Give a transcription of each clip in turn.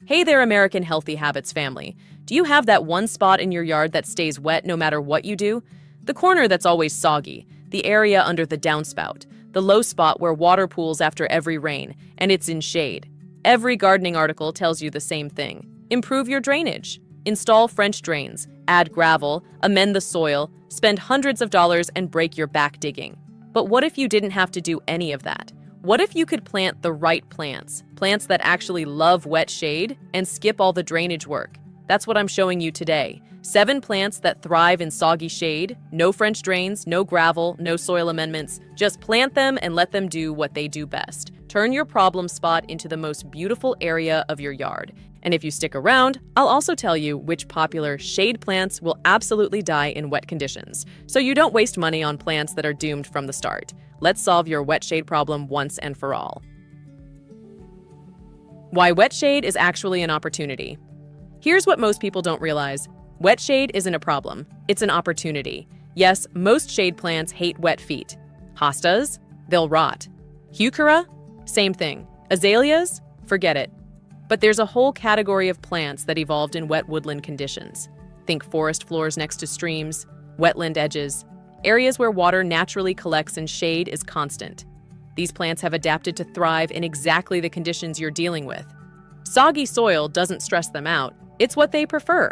Hey there, American Healthy Habits family. Do you have that one spot in your yard that stays wet no matter what you do? The corner that's always soggy, the area under the downspout, the low spot where water pools after every rain, and it's in shade. Every gardening article tells you the same thing. Improve your drainage. Install French drains, add gravel, amend the soil, spend hundreds of dollars and break your back digging. But what if you didn't have to do any of that? What if you could plant the right plants? Plants that actually love wet shade and skip all the drainage work. That's what I'm showing you today. 7 plants that thrive in soggy shade, no French drains, no gravel, no soil amendments. Just plant them and let them do what they do best. Turn your problem spot into the most beautiful area of your yard. And if you stick around, I'll also tell you which popular shade plants will absolutely die in wet conditions, so you don't waste money on plants that are doomed from the start. Let's solve your wet shade problem once and for all. Why wet shade is actually an opportunity. Here's what most people don't realize. Wet shade isn't a problem, it's an opportunity. Yes, most shade plants hate wet feet. Hostas? They'll rot. Heuchera? Same thing. Azaleas? Forget it. But there's a whole category of plants that evolved in wet woodland conditions. Think forest floors next to streams, wetland edges, areas where water naturally collects and shade is constant. These plants have adapted to thrive in exactly the conditions you're dealing with. Soggy soil doesn't stress them out, it's what they prefer.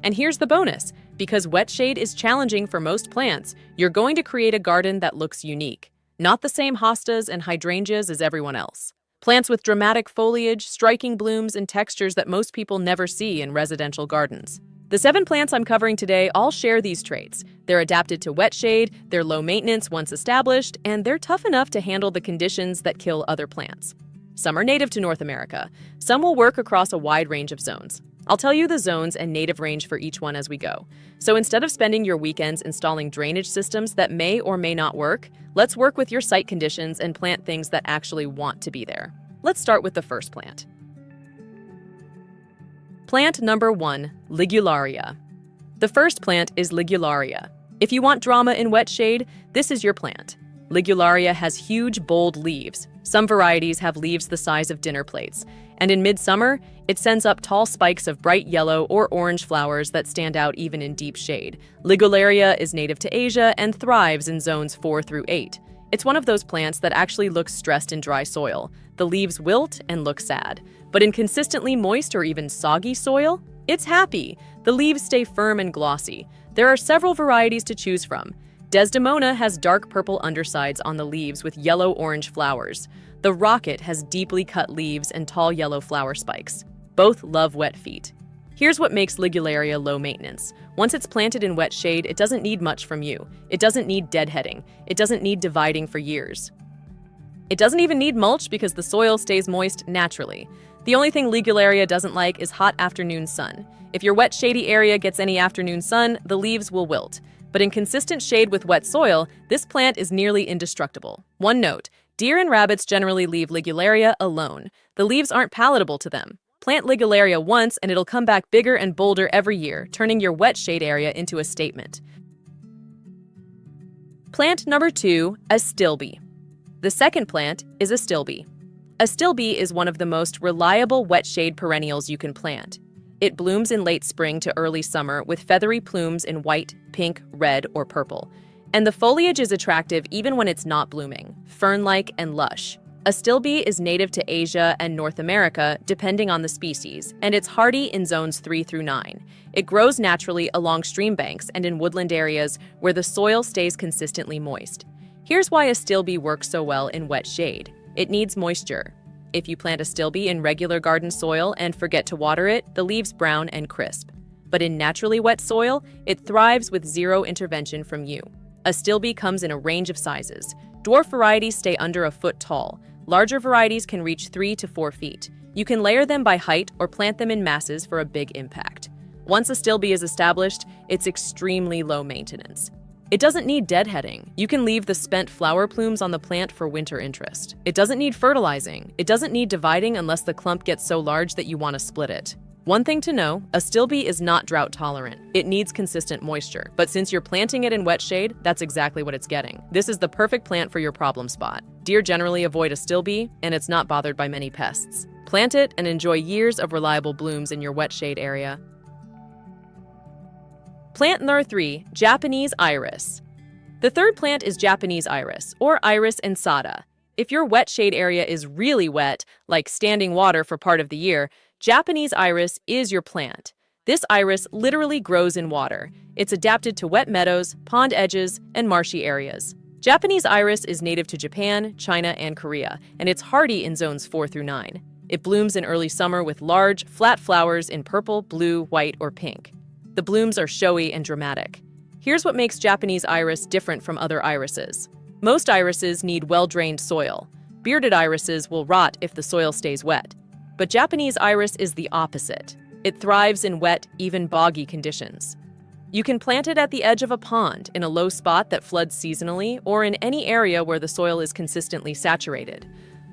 And here's the bonus, because wet shade is challenging for most plants, you're going to create a garden that looks unique, not the same hostas and hydrangeas as everyone else. Plants with dramatic foliage, striking blooms, and textures that most people never see in residential gardens. The 7 plants I'm covering today all share these traits. They're adapted to wet shade, they're low maintenance once established, and they're tough enough to handle the conditions that kill other plants. Some are native to North America. Some will work across a wide range of zones. I'll tell you the zones and native range for each one as we go. So instead of spending your weekends installing drainage systems that may or may not work, let's work with your site conditions and plant things that actually want to be there. Let's start with the first plant. Plant number 1, Ligularia. The first plant is Ligularia. If you want drama in wet shade, this is your plant. Ligularia has huge, bold leaves. Some varieties have leaves the size of dinner plates. And in midsummer, it sends up tall spikes of bright yellow or orange flowers that stand out even in deep shade. Ligularia is native to Asia and thrives in zones 4 through 8. It's one of those plants that actually looks stressed in dry soil. The leaves wilt and look sad. But in consistently moist or even soggy soil, it's happy. The leaves stay firm and glossy. There are several varieties to choose from. Desdemona has dark purple undersides on the leaves with yellow-orange flowers. The rocket has deeply cut leaves and tall yellow flower spikes. Both love wet feet. Here's what makes Ligularia low maintenance. Once it's planted in wet shade, it doesn't need much from you. It doesn't need deadheading. It doesn't need dividing for years. It doesn't even need mulch because the soil stays moist naturally. The only thing Ligularia doesn't like is hot afternoon sun. If your wet, shady area gets any afternoon sun, the leaves will wilt. But in consistent shade with wet soil, this plant is nearly indestructible. One note, deer and rabbits generally leave Ligularia alone. The leaves aren't palatable to them. Plant Ligularia once and it'll come back bigger and bolder every year, turning your wet shade area into a statement. Plant number 2, Astilbe. The second plant is Astilbe. Astilbe is one of the most reliable wet shade perennials you can plant. It blooms in late spring to early summer with feathery plumes in white, pink, red, or purple. And the foliage is attractive even when it's not blooming, fern-like and lush. Astilbe is native to Asia and North America, depending on the species, and it's hardy in zones 3 through 9. It grows naturally along stream banks and in woodland areas where the soil stays consistently moist. Here's why Astilbe works so well in wet shade. It needs moisture. If you plant Astilbe in regular garden soil and forget to water it, the leaves brown and crisp. But in naturally wet soil, it thrives with zero intervention from you. Astilbe comes in a range of sizes. Dwarf varieties stay under a foot tall. Larger varieties can reach 3 to 4 feet. You can layer them by height or plant them in masses for a big impact. Once Astilbe is established, it's extremely low maintenance. It doesn't need deadheading. You can leave the spent flower plumes on the plant for winter interest. It doesn't need fertilizing. It doesn't need dividing unless the clump gets so large that you want to split it. One thing to know, Astilbe is not drought tolerant. It needs consistent moisture, but since you're planting it in wet shade, that's exactly what it's getting. This is the perfect plant for your problem spot. Deer generally avoid Astilbe, and it's not bothered by many pests. Plant it and enjoy years of reliable blooms in your wet shade area. Plant number 3, Japanese iris. The third plant is Japanese iris, or Iris insata. If your wet shade area is really wet, like standing water for part of the year, Japanese iris is your plant. This iris literally grows in water. It's adapted to wet meadows, pond edges, and marshy areas. Japanese iris is native to Japan, China, and Korea, and it's hardy in zones 4 through 9. It blooms in early summer with large, flat flowers in purple, blue, white, or pink. The blooms are showy and dramatic. Here's what makes Japanese iris different from other irises. Most irises need well-drained soil. Bearded irises will rot if the soil stays wet. But Japanese iris is the opposite. It thrives in wet, even boggy conditions. You can plant it at the edge of a pond, in a low spot that floods seasonally, or in any area where the soil is consistently saturated.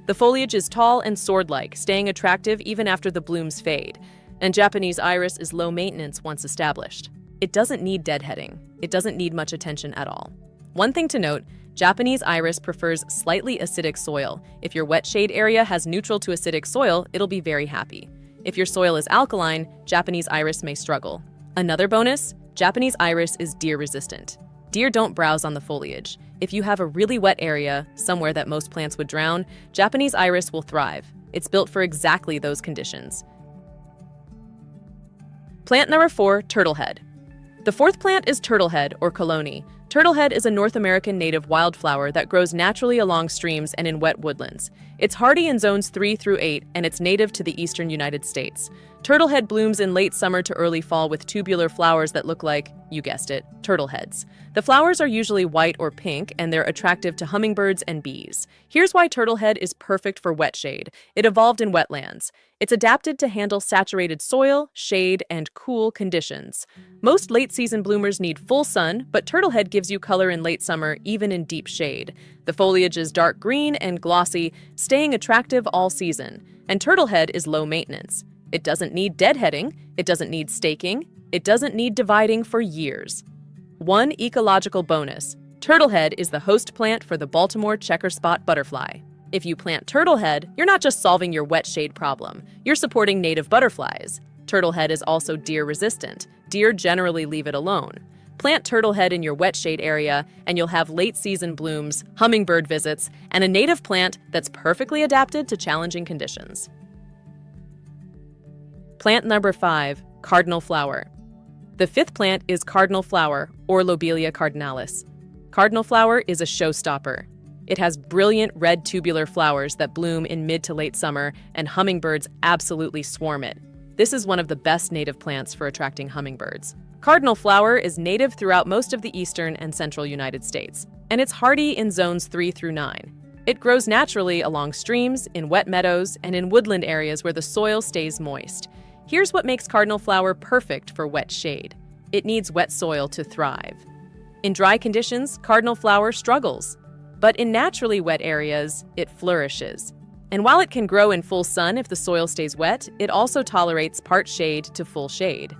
The foliage is tall and sword-like, staying attractive even after the blooms fade. And Japanese iris is low maintenance once established. It doesn't need deadheading. It doesn't need much attention at all. One thing to note, Japanese iris prefers slightly acidic soil. If your wet shade area has neutral to acidic soil, it'll be very happy. If your soil is alkaline, Japanese iris may struggle. Another bonus, Japanese iris is deer resistant. Deer don't browse on the foliage. If you have a really wet area, somewhere that most plants would drown, Japanese iris will thrive. It's built for exactly those conditions. Plant number 4, Turtlehead. The fourth plant is Turtlehead, or colonie. Turtlehead is a North American native wildflower that grows naturally along streams and in wet woodlands. It's hardy in zones 3 through 8, and it's native to the eastern United States. Turtlehead blooms in late summer to early fall with tubular flowers that look like, you guessed it, turtleheads. The flowers are usually white or pink, and they're attractive to hummingbirds and bees. Here's why Turtlehead is perfect for wet shade. It evolved in wetlands. It's adapted to handle saturated soil, shade, and cool conditions. Most late-season bloomers need full sun, but Turtlehead gives you color in late summer, even in deep shade. The foliage is dark green and glossy, staying attractive all season. And Turtlehead is low maintenance. It doesn't need deadheading, it doesn't need staking, it doesn't need dividing for years. One ecological bonus, Turtlehead is the host plant for the Baltimore checker spot butterfly. If you plant Turtlehead, you're not just solving your wet shade problem, you're supporting native butterflies. Turtlehead is also deer resistant. Deer generally leave it alone. Plant Turtlehead in your wet shade area, and you'll have late season blooms, hummingbird visits, and a native plant that's perfectly adapted to challenging conditions. Plant number 5, Cardinal Flower. The fifth plant is Cardinal Flower, or Lobelia cardinalis. Cardinal Flower is a showstopper. It has brilliant red tubular flowers that bloom in mid to late summer, and hummingbirds absolutely swarm it. This is one of the best native plants for attracting hummingbirds. Cardinal Flower is native throughout most of the eastern and central United States, and it's hardy in zones 3 through 9. It grows naturally along streams, in wet meadows, and in woodland areas where the soil stays moist. Here's what makes Cardinal Flower perfect for wet shade. It needs wet soil to thrive. In dry conditions, Cardinal Flower struggles. But in naturally wet areas, it flourishes. And while it can grow in full sun if the soil stays wet, it also tolerates part shade to full shade.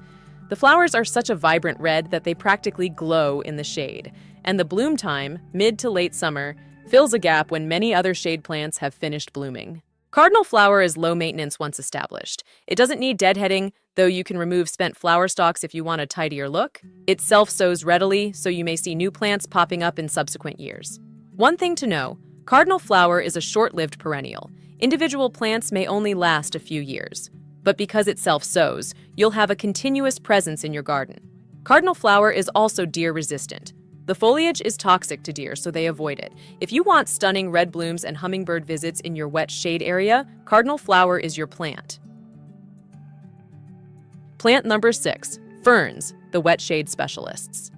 The flowers are such a vibrant red that they practically glow in the shade. And the bloom time, mid to late summer, fills a gap when many other shade plants have finished blooming. Cardinal Flower is low maintenance once established. It doesn't need deadheading, though you can remove spent flower stalks if you want a tidier look. It self-sows readily, so you may see new plants popping up in subsequent years. One thing to know, Cardinal Flower is a short-lived perennial. Individual plants may only last a few years. But because it self-sows, you'll have a continuous presence in your garden. Cardinal Flower is also deer-resistant. The foliage is toxic to deer, so they avoid it. If you want stunning red blooms and hummingbird visits in your wet shade area, Cardinal Flower is your plant. Plant number 6, Ferns, the wet shade specialists.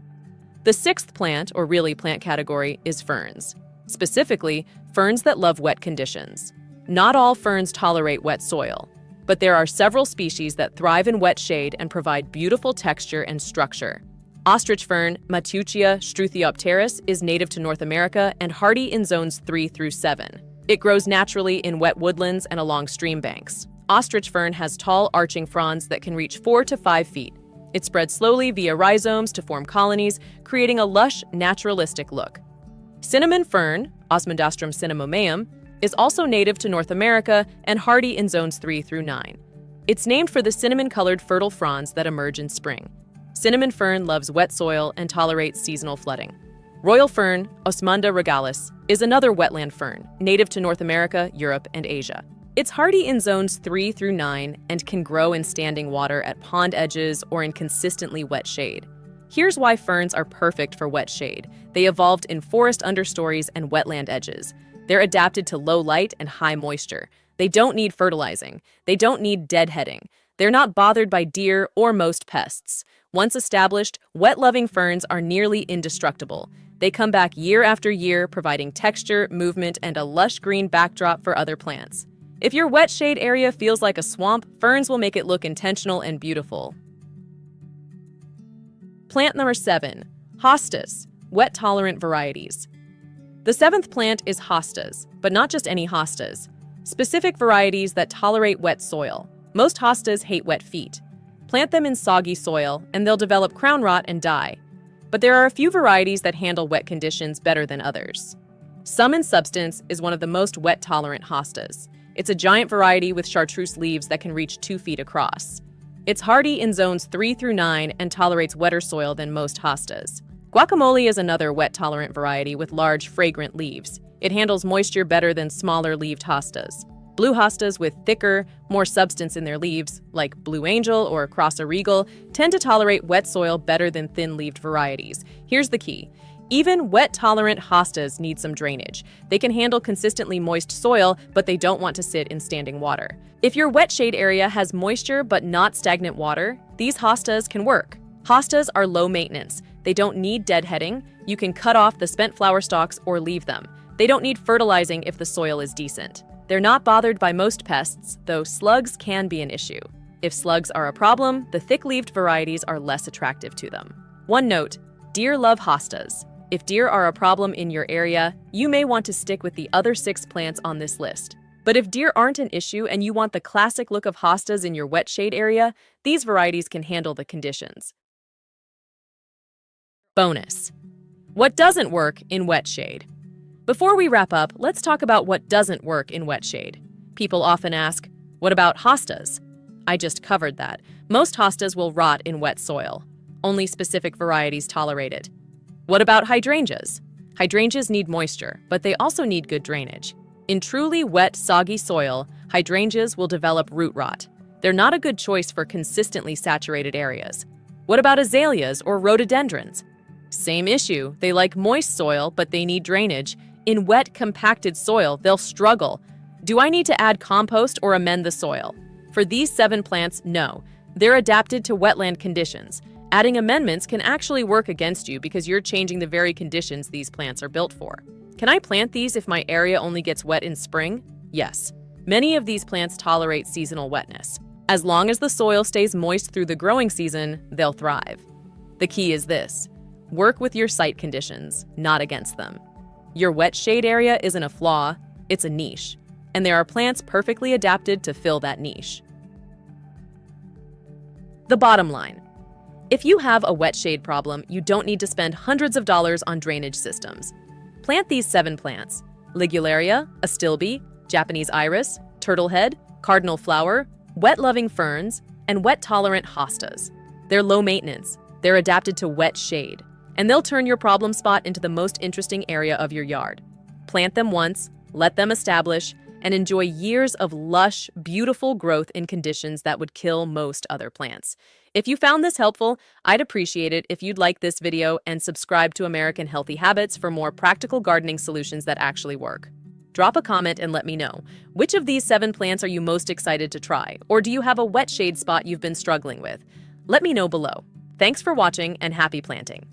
The sixth plant, or really plant category, is ferns. Specifically, ferns that love wet conditions. Not all ferns tolerate wet soil, but there are several species that thrive in wet shade and provide beautiful texture and structure. Ostrich fern, Matutia struthiopteris, is native to North America and hardy in zones 3 through 7. It grows naturally in wet woodlands and along stream banks. Ostrich fern has tall, arching fronds that can reach 4 to 5 feet. It spreads slowly via rhizomes to form colonies, creating a lush, naturalistic look. Cinnamon fern, Osmundastrum cinnamomeum, is also native to North America and hardy in zones 3 through 9. It's named for the cinnamon-colored fertile fronds that emerge in spring. Cinnamon fern loves wet soil and tolerates seasonal flooding. Royal fern, Osmunda regalis, is another wetland fern, native to North America, Europe, and Asia. It's hardy in zones 3 through 9 and can grow in standing water at pond edges or in consistently wet shade. Here's why ferns are perfect for wet shade. They evolved in forest understories and wetland edges. They're adapted to low light and high moisture. They don't need fertilizing. They don't need deadheading. They're not bothered by deer or most pests. Once established, wet-loving ferns are nearly indestructible. They come back year after year, providing texture, movement, and a lush green backdrop for other plants. If your wet shade area feels like a swamp, ferns will make it look intentional and beautiful. Plant number 7, Hostas, wet-tolerant varieties. The 7th plant is hostas, but not just any hostas. Specific varieties that tolerate wet soil. Most hostas hate wet feet. Plant them in soggy soil, and they'll develop crown rot and die. But there are a few varieties that handle wet conditions better than others. Sum in Substance is one of the most wet-tolerant hostas. It's a giant variety with chartreuse leaves that can reach 2 feet across. It's hardy in zones 3 through 9 and tolerates wetter soil than most hostas. Guacamole is another wet-tolerant variety with large, fragrant leaves. It handles moisture better than smaller-leaved hostas. Blue hostas with thicker, more substance in their leaves, like Blue Angel or Crossa Regal, tend to tolerate wet soil better than thin-leaved varieties. Here's the key. Even wet-tolerant hostas need some drainage. They can handle consistently moist soil, but they don't want to sit in standing water. If your wet shade area has moisture but not stagnant water, these hostas can work. Hostas are low maintenance. They don't need deadheading. You can cut off the spent flower stalks or leave them. They don't need fertilizing if the soil is decent. They're not bothered by most pests, though slugs can be an issue. If slugs are a problem, the thick-leaved varieties are less attractive to them. One note, deer love hostas. If deer are a problem in your area, you may want to stick with the other 6 plants on this list. But if deer aren't an issue and you want the classic look of hostas in your wet shade area, these varieties can handle the conditions. Bonus. What doesn't work in wet shade? Before we wrap up, let's talk about what doesn't work in wet shade. People often ask, what about hostas? I just covered that. Most hostas will rot in wet soil. Only specific varieties tolerate it. What about hydrangeas? Hydrangeas need moisture, but they also need good drainage. In truly wet, soggy soil, hydrangeas will develop root rot. They're not a good choice for consistently saturated areas. What about azaleas or rhododendrons? Same issue. They like moist soil, but they need drainage. In wet, compacted soil, they'll struggle. Do I need to add compost or amend the soil? For these 7 plants, no. They're adapted to wetland conditions. Adding amendments can actually work against you because you're changing the very conditions these plants are built for. Can I plant these if my area only gets wet in spring? Yes. Many of these plants tolerate seasonal wetness. As long as the soil stays moist through the growing season, they'll thrive. The key is this: work with your site conditions, not against them. Your wet shade area isn't a flaw, it's a niche. And there are plants perfectly adapted to fill that niche. The bottom line. If you have a wet shade problem, you don't need to spend hundreds of dollars on drainage systems. Plant these 7 plants: Ligularia, Astilbe, Japanese iris, Turtlehead, Cardinal Flower, wet-loving ferns, and wet-tolerant hostas. They're low maintenance, they're adapted to wet shade, and they'll turn your problem spot into the most interesting area of your yard. Plant them once, let them establish, and enjoy years of lush, beautiful growth in conditions that would kill most other plants. If you found this helpful, I'd appreciate it if you'd like this video and subscribe to American Healthy Habits for more practical gardening solutions that actually work. Drop a comment and let me know, which of these 7 plants are you most excited to try, or do you have a wet shade spot you've been struggling with? Let me know below. Thanks for watching and happy planting.